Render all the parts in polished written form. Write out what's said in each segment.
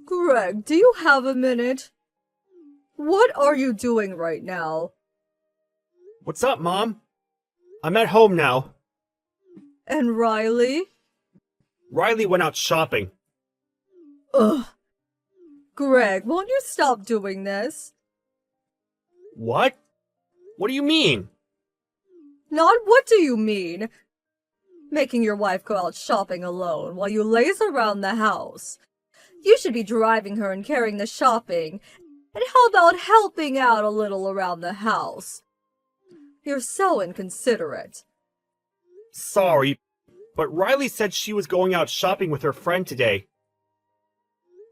Greg, do you have a minute? What are you doing right now? What's up, Mom? I'm at home now. And Riley? Riley went out shopping. Ugh. Greg, won't you stop doing this? What? What do you mean? Not what do you mean? Making your wife go out shopping alone while you laze around the house. You should be driving her and carrying the shopping. And how about helping out a little around the house? You're so inconsiderate. Sorry, but Riley said she was going out shopping with her friend today.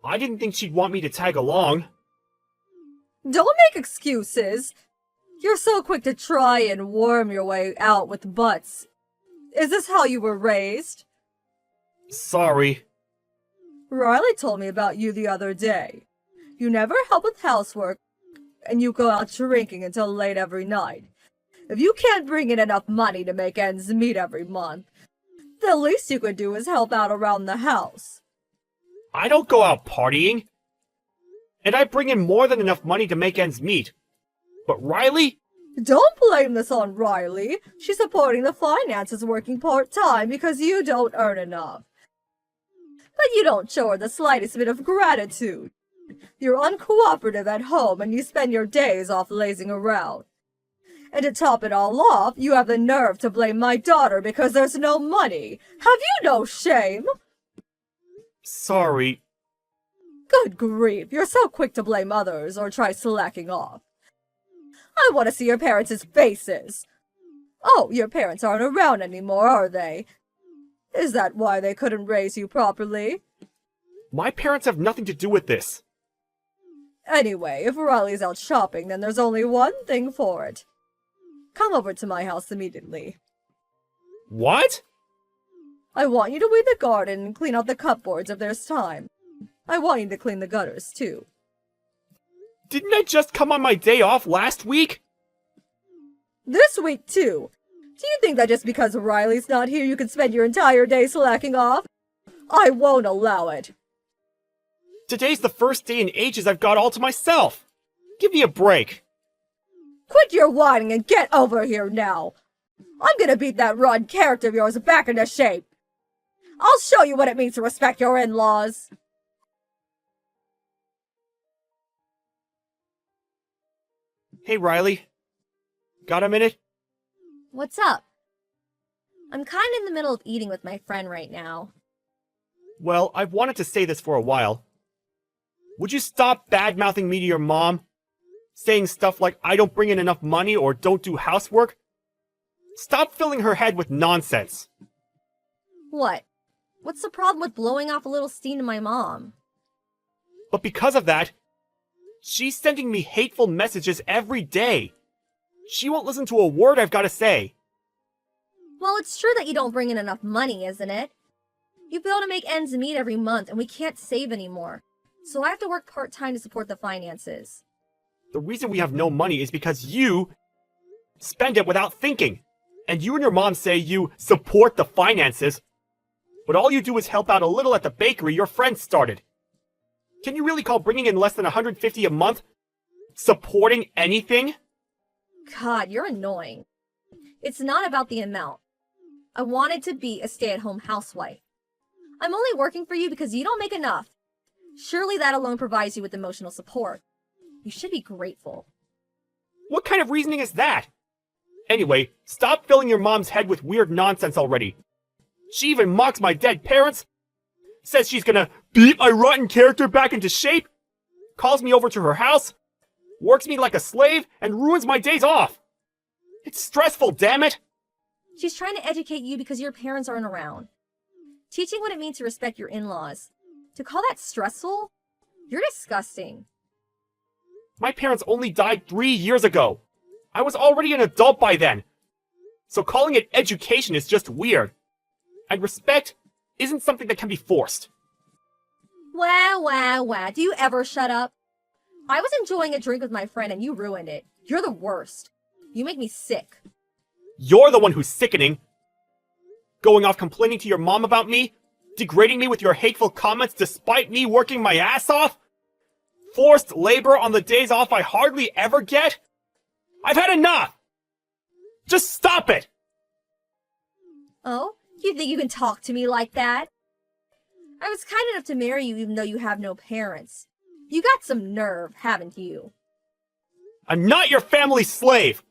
I didn't think she'd want me to tag along. Don't make excuses. You're so quick to try and worm your way out with butts. Is this how you were raised? Sorry. Riley told me about you the other day. You never help with housework, and you go out drinking until late every night. If you can't bring in enough money to make ends meet every month, the least you could do is help out around the house. I don't go out partying. And I bring in more than enough money to make ends meet. But Riley? Don't blame this on Riley. She's supporting the finances working part-time because you don't earn enough. But you don't show her the slightest bit of gratitude. You're uncooperative at home and you spend your days off lazing around. And to top it all off, you have the nerve to blame my daughter because there's no money. Have you no shame? Sorry. Good grief, you're so quick to blame others or try slacking off. I want to see your parents' faces. Oh, your parents aren't around anymore, are they? Is that why they couldn't raise you properly? My parents have nothing to do with this. Anyway, if Riley's out shopping, then there's only one thing for it. Come over to my house immediately. What? I want you to weed the garden and clean out the cupboards if there's time. I want you to clean the gutters, too. Didn't I just come on my day off last week? This week, too. Do you think that just because Riley's not here you can spend your entire day slacking off? I won't allow it. Today's the first day in ages I've got all to myself. Give me a break. Quit your whining and get over here now. I'm gonna beat that Ron character of yours back into shape. I'll show you what it means to respect your in-laws. Hey, Riley. Got a minute? What's up? I'm kind of in the middle of eating with my friend right now. Well, I've wanted to say this for a while. Would you stop bad-mouthing me to your mom? Saying stuff like I don't bring in enough money or don't do housework? Stop filling her head with nonsense. What? What's the problem with blowing off a little steam to my mom? But because of that, she's sending me hateful messages every day. She won't listen to a word I've got to say. Well, it's true that you don't bring in enough money, isn't it? You fail to make ends meet every month and we can't save anymore. So I have to work part-time to support the finances. The reason we have no money is because you spend it without thinking. And you and your mom say you support the finances, but all you do is help out a little at the bakery your friend started. Can you really call bringing in less than $150 a month supporting anything? God, you're annoying. It's not about the amount. I wanted to be a stay-at-home housewife. I'm only working for you because you don't make enough. Surely that alone provides you with emotional support. You should be grateful. What kind of reasoning is that? Anyway, stop filling your mom's head with weird nonsense already. She even mocks my dead parents. Says she's gonna beat my rotten character back into shape. Calls me over to her house. Works me like a slave and ruins my days off. It's stressful, damn it. She's trying to educate you because your parents aren't around. Teaching what it means to respect your in-laws. To call that stressful? You're disgusting. My parents only died 3 years ago. I was already an adult by then. So calling it education is just weird. And respect isn't something that can be forced. Wow. Do you ever shut up? I was enjoying a drink with my friend and you ruined it. You're the worst. You make me sick. You're the one who's sickening. Going off complaining to your mom about me? Degrading me with your hateful comments despite me working my ass off? Forced labor on the days off I hardly ever get? I've had enough! Just stop it! Oh? You think you can talk to me like that? I was kind enough to marry you even though you have no parents. You got some nerve, haven't you? I'm not your family's slave!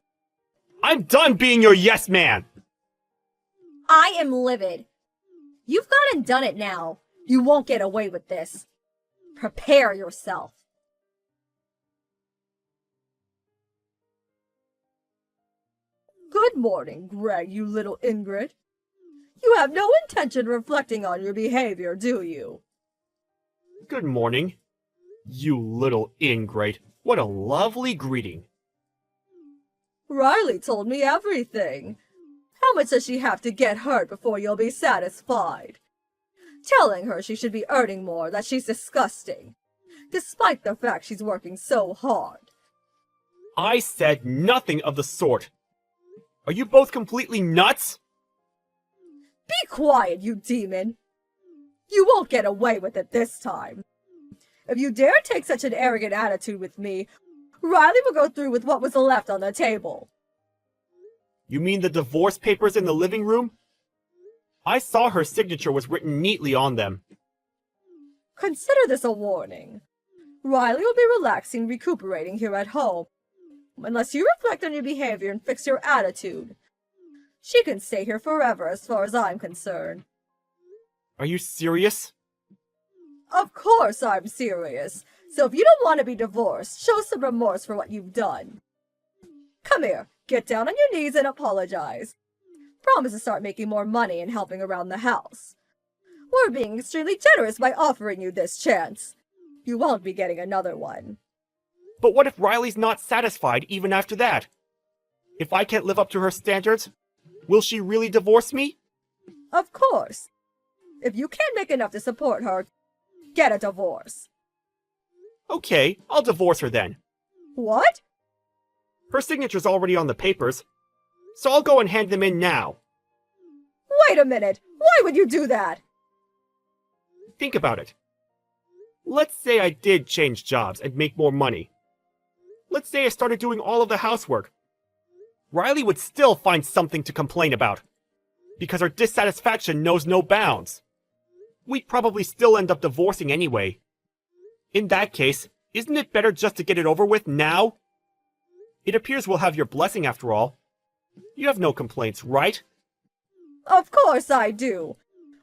I'm done being your yes man! I am livid. You've gone and done it now. You won't get away with this. Prepare yourself. Good morning, Greg, you little ingrate. You have no intention of reflecting on your behavior, do you? Good morning, you little ingrate. What a lovely greeting. Riley told me everything. How much does she have to get hurt before you'll be satisfied? Telling her she should be earning more, that she's disgusting, despite the fact she's working so hard. I said nothing of the sort. Are you both completely nuts? Be quiet, you demon! You won't get away with it this time. If you dare take such an arrogant attitude with me, Riley will go through with what was left on the table. You mean the divorce papers in the living room? I saw her signature was written neatly on them. Consider this a warning. Riley will be relaxing, recuperating here at home. Unless you reflect on your behavior and fix your attitude. She can stay here forever as far as I'm concerned. Are you serious? Of course I'm serious. So if you don't want to be divorced, show some remorse for what you've done. Come here, get down on your knees and apologize. Promise to start making more money and helping around the house. We're being extremely generous by offering you this chance. You won't be getting another one. But what if Riley's not satisfied even after that? If I can't live up to her standards, will she really divorce me? Of course. If you can't make enough to support her, get a divorce. Okay, I'll divorce her then. What? Her signature's already on the papers, so I'll go and hand them in now. Wait a minute! Why would you do that? Think about it. Let's say I did change jobs and make more money. Let's say I started doing all of the housework. Riley would still find something to complain about, because her dissatisfaction knows no bounds. We'd probably still end up divorcing anyway. In that case, isn't it better just to get it over with now? It appears we'll have your blessing after all. You have no complaints, right? Of course I do.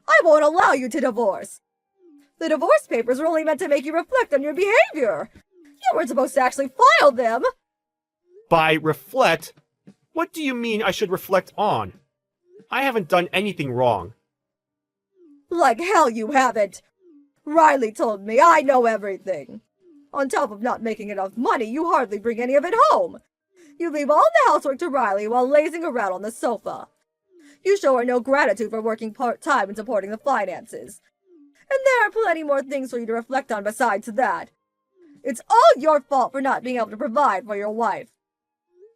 I won't allow you to divorce. The divorce papers were only meant to make you reflect on your behavior. You weren't supposed to actually file them. By reflect, what do you mean I should reflect on? I haven't done anything wrong. Like hell you haven't. Riley told me I know everything. On top of not making enough money, you hardly bring any of it home. You leave all the housework to Riley while lazing around on the sofa. You show her no gratitude for working part-time and supporting the finances. And there are plenty more things for you to reflect on besides that. It's all your fault for not being able to provide for your wife.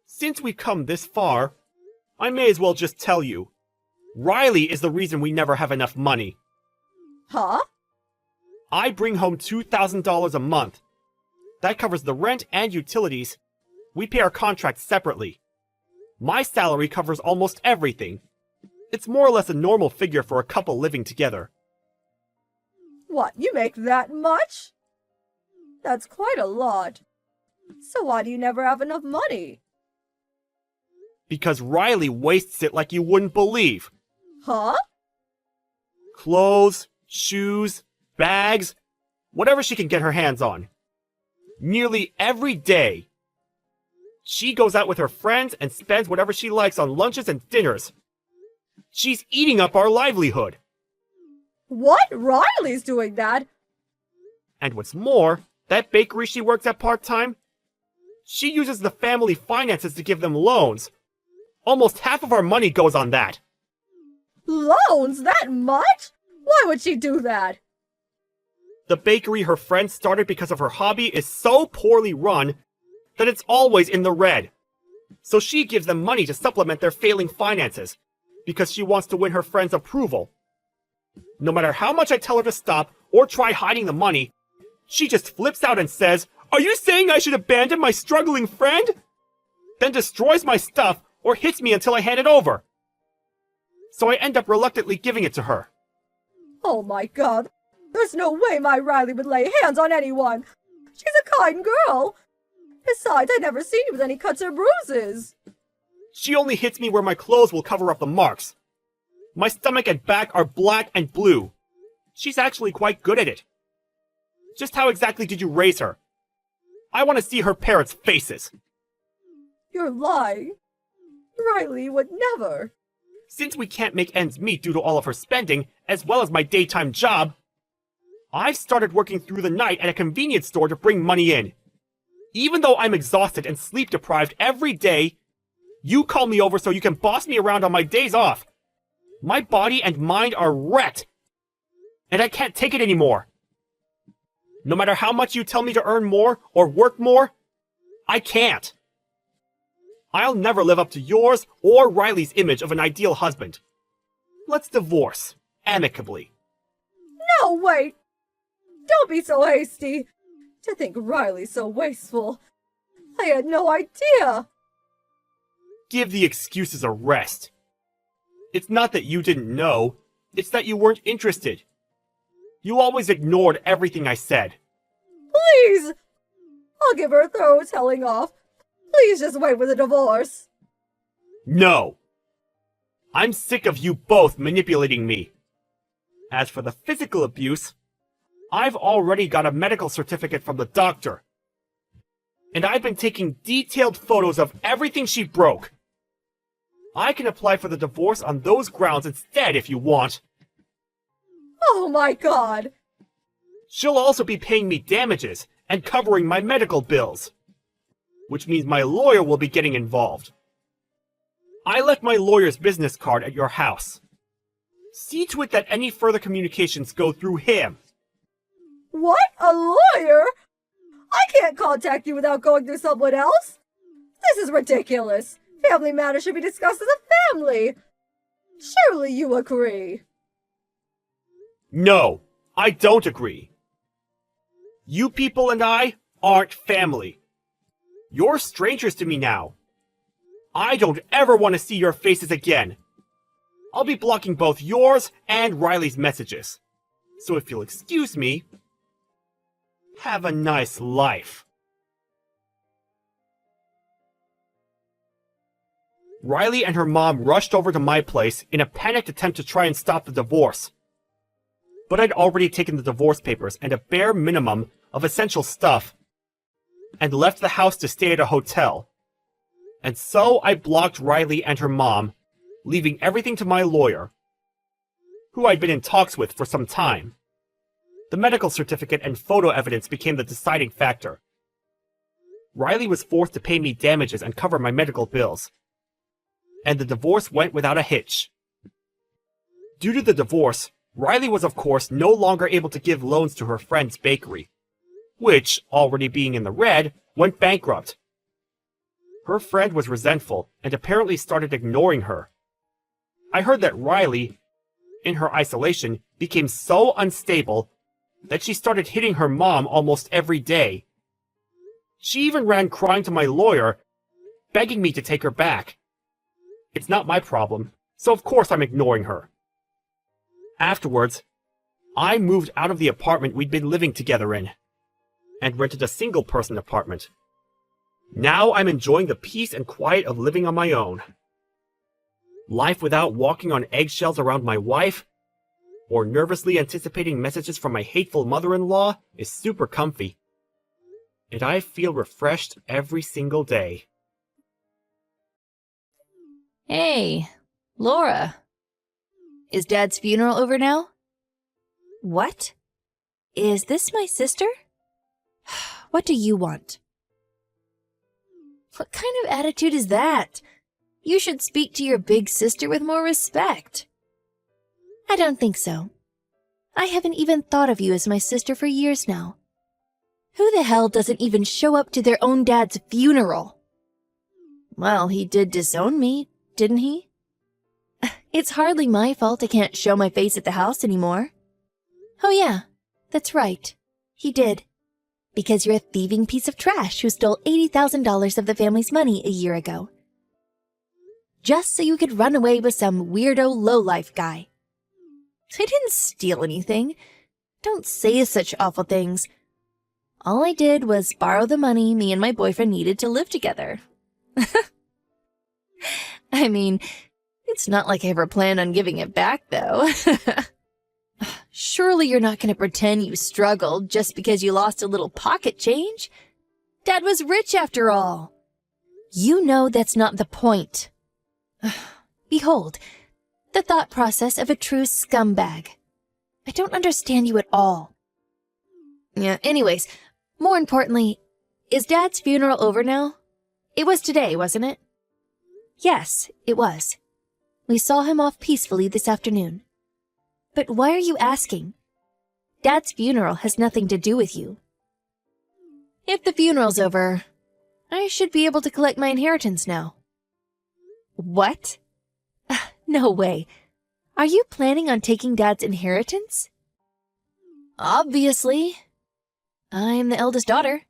Since we've come this far, I may as well just tell you. Riley is the reason we never have enough money. Huh? I bring home $2,000 a month. That covers the rent and utilities. We pay our contracts separately. My salary covers almost everything. It's more or less a normal figure for a couple living together. What, you make that much? That's quite a lot. So why do you never have enough money? Because Riley wastes it like you wouldn't believe. Huh? Clothes, shoes, bags, whatever she can get her hands on. Nearly every day. She goes out with her friends and spends whatever she likes on lunches and dinners. She's eating up our livelihood. What? Riley's doing that? And what's more, that bakery she works at part-time, she uses the family finances to give them loans. Almost half of our money goes on that. Loans? That much? Why would she do that? The bakery her friend started because of her hobby is so poorly run that it's always in the red. So she gives them money to supplement their failing finances, because she wants to win her friend's approval. No matter how much I tell her to stop or try hiding the money, she just flips out and says, "Are you saying I should abandon my struggling friend?" Then destroys my stuff or hits me until I hand it over. So I end up reluctantly giving it to her. Oh my god. There's no way my Riley would lay hands on anyone. She's a kind girl. Besides, I've never seen you with any cuts or bruises. She only hits me where my clothes will cover up the marks. My stomach and back are black and blue. She's actually quite good at it. Just how exactly did you raise her? I want to see her parents' faces. You're lying. Riley would never. Since we can't make ends meet due to all of her spending, as well as my daytime job, I've started working through the night at a convenience store to bring money in. Even though I'm exhausted and sleep deprived every day, you call me over so you can boss me around on my days off. My body and mind are wrecked, and I can't take it anymore. No matter how much you tell me to earn more or work more, I can't. I'll never live up to yours or Riley's image of an ideal husband. Let's divorce, amicably. No, wait. Don't be so hasty. To think Riley's so wasteful. I had no idea. Give the excuses a rest. It's not that you didn't know, it's that you weren't interested. You always ignored everything I said. Please! I'll give her a thorough telling off. Please just wait with the divorce. No! I'm sick of you both manipulating me. As for the physical abuse, I've already got a medical certificate from the doctor. And I've been taking detailed photos of everything she broke. I can apply for the divorce on those grounds instead if you want. Oh my god! She'll also be paying me damages and covering my medical bills, which means my lawyer will be getting involved. I left my lawyer's business card at your house. See to it that any further communications go through him. What? A lawyer? I can't contact you without going through someone else. This is ridiculous. Family matters should be discussed as a family. Surely you agree. No, I don't agree. You people and I aren't family. You're strangers to me now. I don't ever want to see your faces again. I'll be blocking both yours and Riley's messages. So if you'll excuse me, have a nice life. Riley and her mom rushed over to my place in a panicked attempt to try and stop the divorce. But I'd already taken the divorce papers and a bare minimum of essential stuff and left the house to stay at a hotel. And so I blocked Riley and her mom, leaving everything to my lawyer, who I'd been in talks with for some time. The medical certificate and photo evidence became the deciding factor. Riley was forced to pay me damages and cover my medical bills. And the divorce went without a hitch. Due to the divorce, Riley was of course no longer able to give loans to her friend's bakery, which, already being in the red, went bankrupt. Her friend was resentful and apparently started ignoring her. I heard that Riley, in her isolation, became so unstable that she started hitting her mom almost every day. She even ran crying to my lawyer, begging me to take her back. It's not my problem, so of course I'm ignoring her. Afterwards, I moved out of the apartment we'd been living together in, and rented a single-person apartment. Now I'm enjoying the peace and quiet of living on my own. Life without walking on eggshells around my wife, or nervously anticipating messages from my hateful mother-in-law, is super comfy. And I feel refreshed every single day. Hey, Laura. Is Dad's funeral over now? What? Is this my sister? What do you want? What kind of attitude is that? You should speak to your big sister with more respect. I don't think so. I haven't even thought of you as my sister for years now. Who the hell doesn't even show up to their own dad's funeral? Well, he did disown me, didn't he? It's hardly my fault I can't show my face at the house anymore. Oh yeah, that's right. He did. Because you're a thieving piece of trash who stole $80,000 of the family's money a year ago. Just so you could run away with some weirdo lowlife guy. I didn't steal anything. Don't say such awful things. All I did was borrow the money me and my boyfriend needed to live together. I mean, it's not like I ever planned on giving it back, though. Surely you're not going to pretend you struggled just because you lost a little pocket change? Dad was rich after all. You know that's not the point. Behold, the thought process of a true scumbag. I don't understand you at all. Yeah, anyways, more importantly, is Dad's funeral over now? It was today, wasn't it? Yes, it was. We saw him off peacefully this afternoon. But why are you asking? Dad's funeral has nothing to do with you. If the funeral's over, I should be able to collect my inheritance now. What? No way. Are you planning on taking Dad's inheritance? Obviously. I'm the eldest daughter.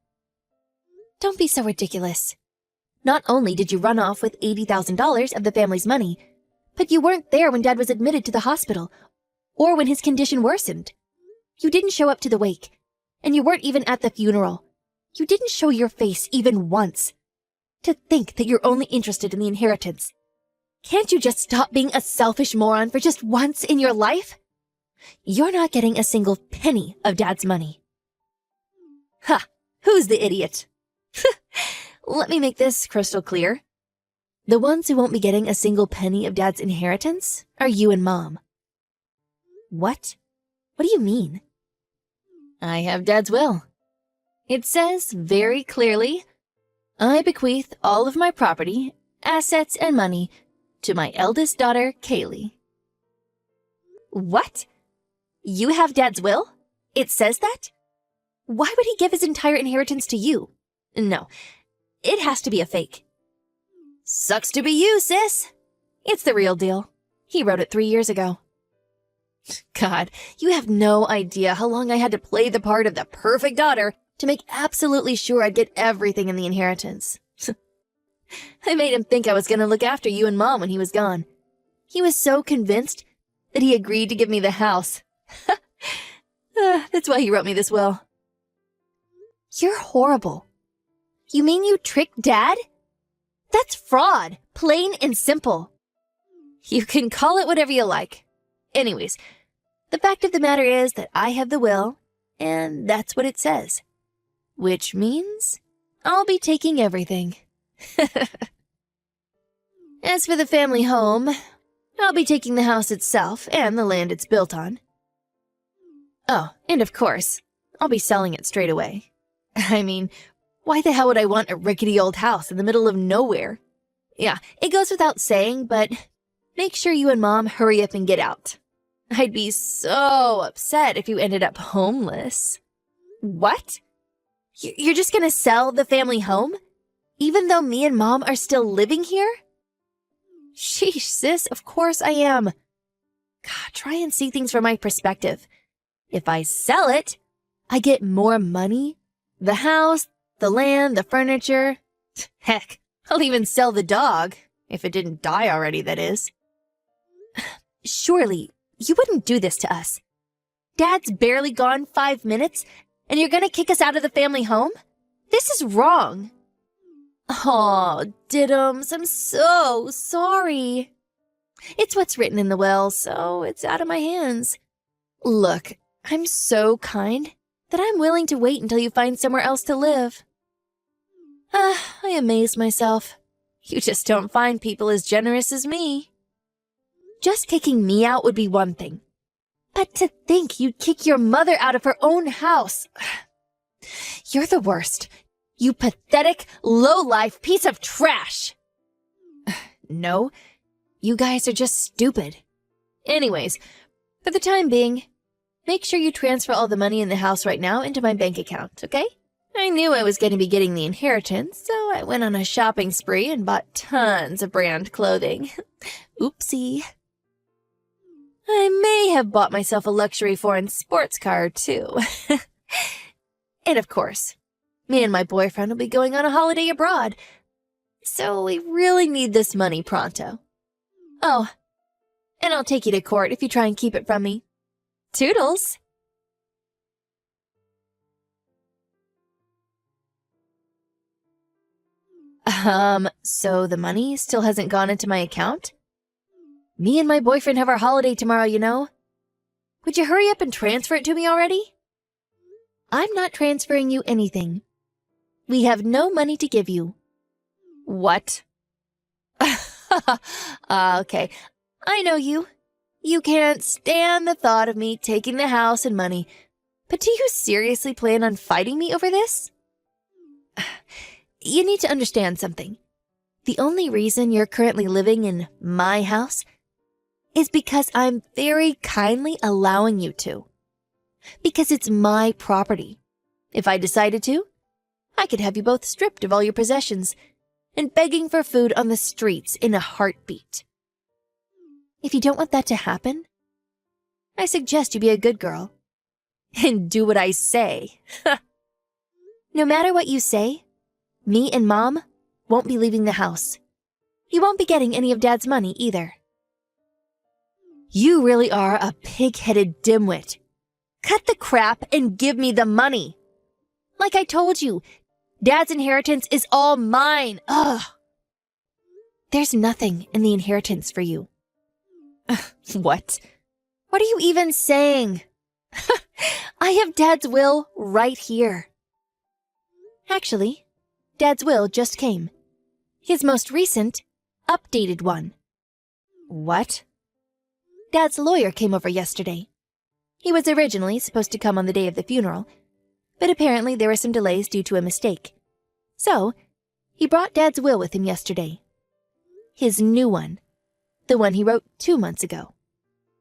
Don't be so ridiculous. Not only did you run off with $80,000 of the family's money, but you weren't there when Dad was admitted to the hospital, or when his condition worsened. You didn't show up to the wake, and you weren't even at the funeral. You didn't show your face even once. To think that you're only interested in the inheritance. Can't you just stop being a selfish moron for just once in your life? You're not getting a single penny of Dad's money. Ha! Who's the idiot? Let me make this crystal clear. The ones who won't be getting a single penny of Dad's inheritance are you and Mom. What? What do you mean? I have Dad's will. It says very clearly, I bequeath all of my property, assets, and money to my eldest daughter, Kaylee. What? You have Dad's will? It says that? Why would he give his entire inheritance to you? No, it has to be a fake. Sucks to be you, sis. It's the real deal. He wrote it 3 years ago. God, you have no idea how long I had to play the part of the perfect daughter to make absolutely sure I'd get everything in the inheritance. I made him think I was going to look after you and Mom when he was gone. He was so convinced that he agreed to give me the house. That's why he wrote me this will. You're horrible. You mean you tricked Dad? That's fraud, plain and simple. You can call it whatever you like. Anyways, the fact of the matter is that I have the will, and that's what it says. Which means I'll be taking everything. As for the family home, I'll be taking the house itself and the land it's built on. Oh, and of course, I'll be selling it straight away. I mean, why the hell would I want a rickety old house in the middle of nowhere? Yeah, it goes without saying, but make sure you and Mom hurry up and get out. I'd be so upset if you ended up homeless. What? You're just gonna sell the family home? Even though me and Mom are still living here? Sheesh, sis, of course I am. God, try and see things from my perspective. If I sell it, I get more money. The house, the land, the furniture. Heck, I'll even sell the dog. If it didn't die already, that is. Surely, you wouldn't do this to us. Dad's barely gone 5 minutes, and you're gonna kick us out of the family home? This is wrong. Aw, Diddums, I'm so sorry. It's what's written in the will, so it's out of my hands. Look, I'm so kind that I'm willing to wait until you find somewhere else to live. I amaze myself. You just don't find people as generous as me. Just kicking me out would be one thing. But to think you'd kick your mother out of her own house. You're the worst. You pathetic, low-life piece of trash. No, you guys are just stupid. Anyways, for the time being, make sure you transfer all the money in the house right now into my bank account, okay? I knew I was going to be getting the inheritance, so I went on a shopping spree and bought tons of brand clothing. Oopsie. I may have bought myself a luxury foreign sports car, too. And of course, me and my boyfriend will be going on a holiday abroad. So we really need this money pronto. Oh, and I'll take you to court if you try and keep it from me. Toodles! So the money still hasn't gone into my account? Me and my boyfriend have our holiday tomorrow, you know. Would you hurry up and transfer it to me already? I'm not transferring you anything. We have no money to give you. What? Okay. I know you. You can't stand the thought of me taking the house and money. But do you seriously plan on fighting me over this? You need to understand something. The only reason you're currently living in my house is because I'm very kindly allowing you to. Because it's my property. If I decided to, I could have you both stripped of all your possessions and begging for food on the streets in a heartbeat. If you don't want that to happen, I suggest you be a good girl and do what I say. No matter what you say, me and Mom won't be leaving the house. You won't be getting any of Dad's money either. You really are a pig-headed dimwit. Cut the crap and give me the money. Like I told you, Dad's inheritance is all mine. Ugh. There's nothing in the inheritance for you. What? What are you even saying? I have Dad's will right here. Actually, Dad's will just came. His most recent, updated one. What? Dad's lawyer came over yesterday. He was originally supposed to come on the day of the funeral, but apparently there were some delays due to a mistake. So, he brought Dad's will with him yesterday. His new one. The one he wrote 2 months ago.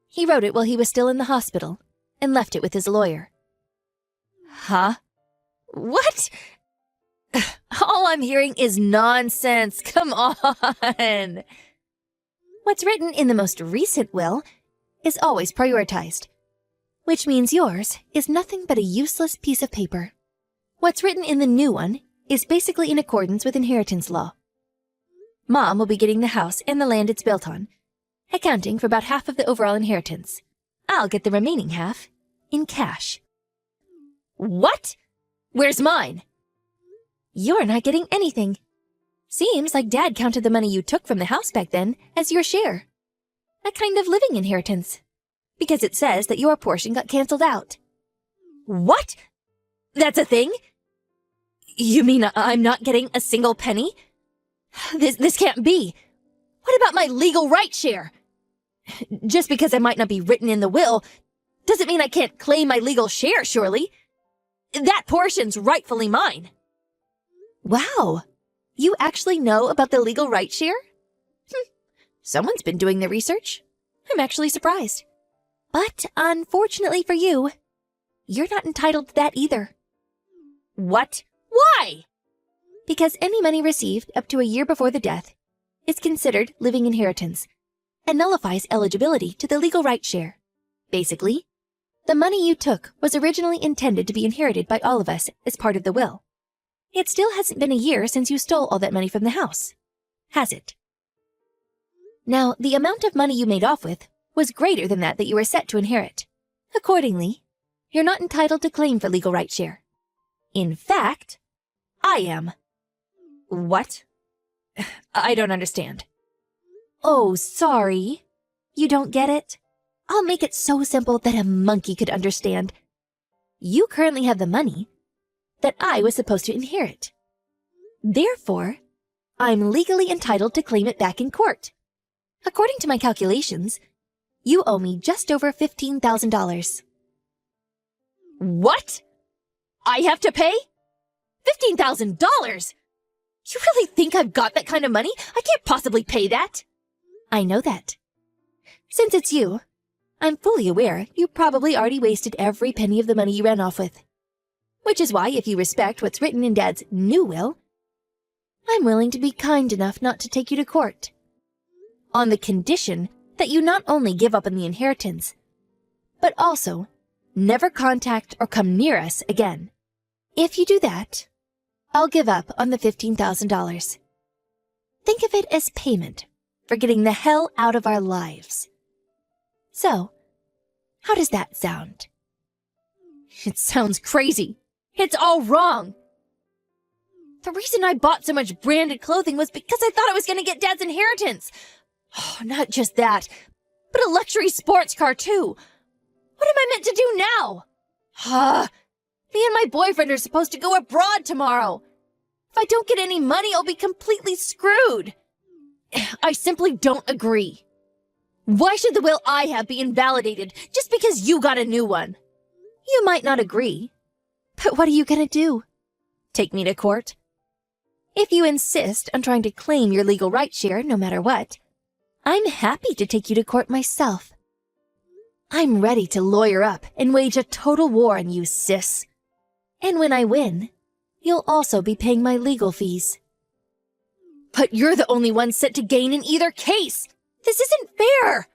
He wrote it while he was still in the hospital and left it with his lawyer. Huh? What? All I'm hearing is nonsense. Come on. What's written in the most recent will is always prioritized, which means yours is nothing but a useless piece of paper. What's written in the new one is basically in accordance with inheritance law. Mom will be getting the house and the land it's built on, accounting for about half of the overall inheritance. I'll get the remaining half in cash. What? Where's mine? You're not getting anything. Seems like Dad counted the money you took from the house back then as your share. A kind of living inheritance. Because it says that your portion got canceled out. What? That's a thing? You mean I'm not getting a single penny? This can't be. What about my legal right share? Just because I might not be written in the will doesn't mean I can't claim my legal share, surely. That portion's rightfully mine. Wow. You actually know about the legal right share? Someone's been doing the research. I'm actually surprised. But unfortunately for you, you're not entitled to that either. What? Why? Because any money received up to a year before the death is considered living inheritance and nullifies eligibility to the legal right share. Basically, the money you took was originally intended to be inherited by all of us as part of the will. It still hasn't been a year since you stole all that money from the house, has it? Now, the amount of money you made off with was greater than that you were set to inherit. Accordingly, you're not entitled to claim for legal right share. In fact, I am. What? I don't understand. Oh, sorry. You don't get it? I'll make it so simple that a monkey could understand. You currently have the money that I was supposed to inherit. Therefore, I'm legally entitled to claim it back in court. According to my calculations, you owe me just over $15,000. What? I have to pay? $15,000? You really think I've got that kind of money? I can't possibly pay that. I know that. Since it's you, I'm fully aware you probably already wasted every penny of the money you ran off with. Which is why, if you respect what's written in Dad's new will, I'm willing to be kind enough not to take you to court. On the condition that you not only give up on the inheritance, but also never contact or come near us again. If you do that, I'll give up on the $15,000. Think of it as payment for getting the hell out of our lives. So, how does that sound? It sounds crazy. It's all wrong. The reason I bought so much branded clothing was because I thought I was going to get Dad's inheritance. Oh, not just that, but a luxury sports car too. What am I meant to do now? Me and my boyfriend are supposed to go abroad tomorrow. If I don't get any money, I'll be completely screwed. I simply don't agree. Why should the will I have be invalidated just because you got a new one? You might not agree, but what are you gonna do? Take me to court? If you insist on trying to claim your legal right share no matter what, I'm happy to take you to court myself. I'm ready to lawyer up and wage a total war on you, sis. And when I win, you'll also be paying my legal fees. But you're the only one set to gain in either case. This isn't fair.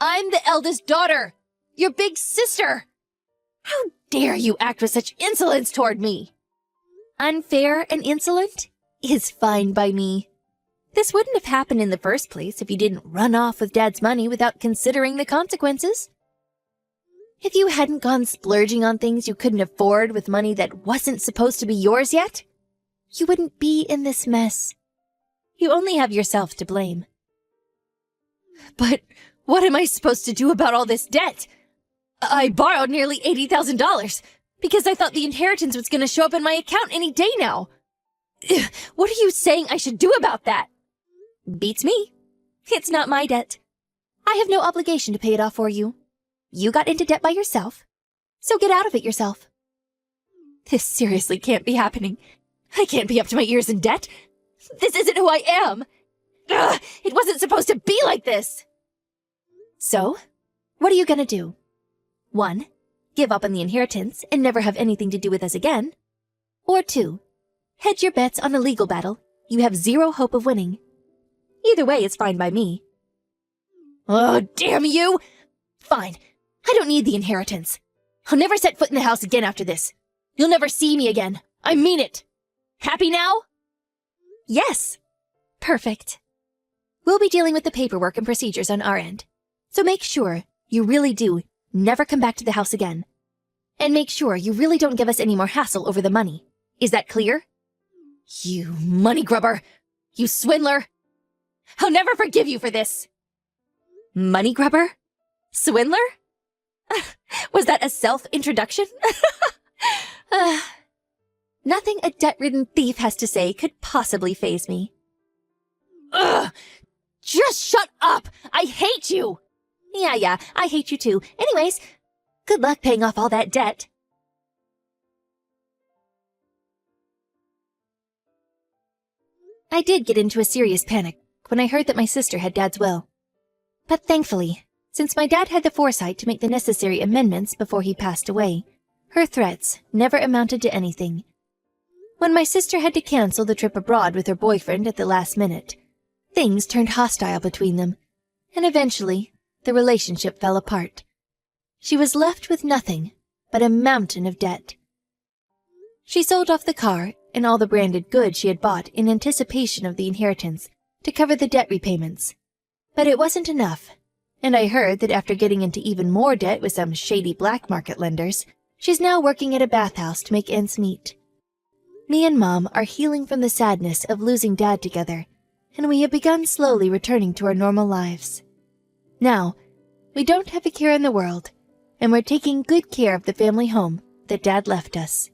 I'm the eldest daughter, your big sister. How dare you act with such insolence toward me? Unfair and insolent is fine by me. This wouldn't have happened in the first place if you didn't run off with Dad's money without considering the consequences. If you hadn't gone splurging on things you couldn't afford with money that wasn't supposed to be yours yet, you wouldn't be in this mess. You only have yourself to blame. But what am I supposed to do about all this debt? I borrowed nearly $80,000 because I thought the inheritance was going to show up in my account any day now. What are you saying I should do about that? Beats me. It's not my debt. I have no obligation to pay it off for you. You got into debt by yourself, so get out of it yourself. This seriously can't be happening. I can't be up to my ears in debt. This isn't who I am. Ugh, it wasn't supposed to be like this. So, what are you gonna do? 1, give up on the inheritance and never have anything to do with us again. Or 2, hedge your bets on a legal battle you have zero hope of winning. Either way is fine by me. Oh, damn you! Fine. I don't need the inheritance. I'll never set foot in the house again after this. You'll never see me again. I mean it. Happy now? Yes. Perfect. We'll be dealing with the paperwork and procedures on our end. So make sure you really do never come back to the house again. And make sure you really don't give us any more hassle over the money. Is that clear? You money grubber. You swindler. I'll never forgive you for this. Money grubber? Swindler? Was that a self-introduction? Nothing a debt-ridden thief has to say could possibly faze me. Ugh! Just shut up! I hate you! Yeah, I hate you too. Anyways, good luck paying off all that debt. I did get into a serious panic when I heard that my sister had Dad's will. But thankfully, since my dad had the foresight to make the necessary amendments before he passed away, her threats never amounted to anything. When my sister had to cancel the trip abroad with her boyfriend at the last minute, things turned hostile between them, and eventually the relationship fell apart. She was left with nothing but a mountain of debt. She sold off the car and all the branded goods she had bought in anticipation of the inheritance to cover the debt repayments. But it wasn't enough, and I heard that after getting into even more debt with some shady black market lenders, she's now working at a bathhouse to make ends meet. Me and Mom are healing from the sadness of losing Dad together, and we have begun slowly returning to our normal lives. Now, we don't have a care in the world, and we're taking good care of the family home that Dad left us.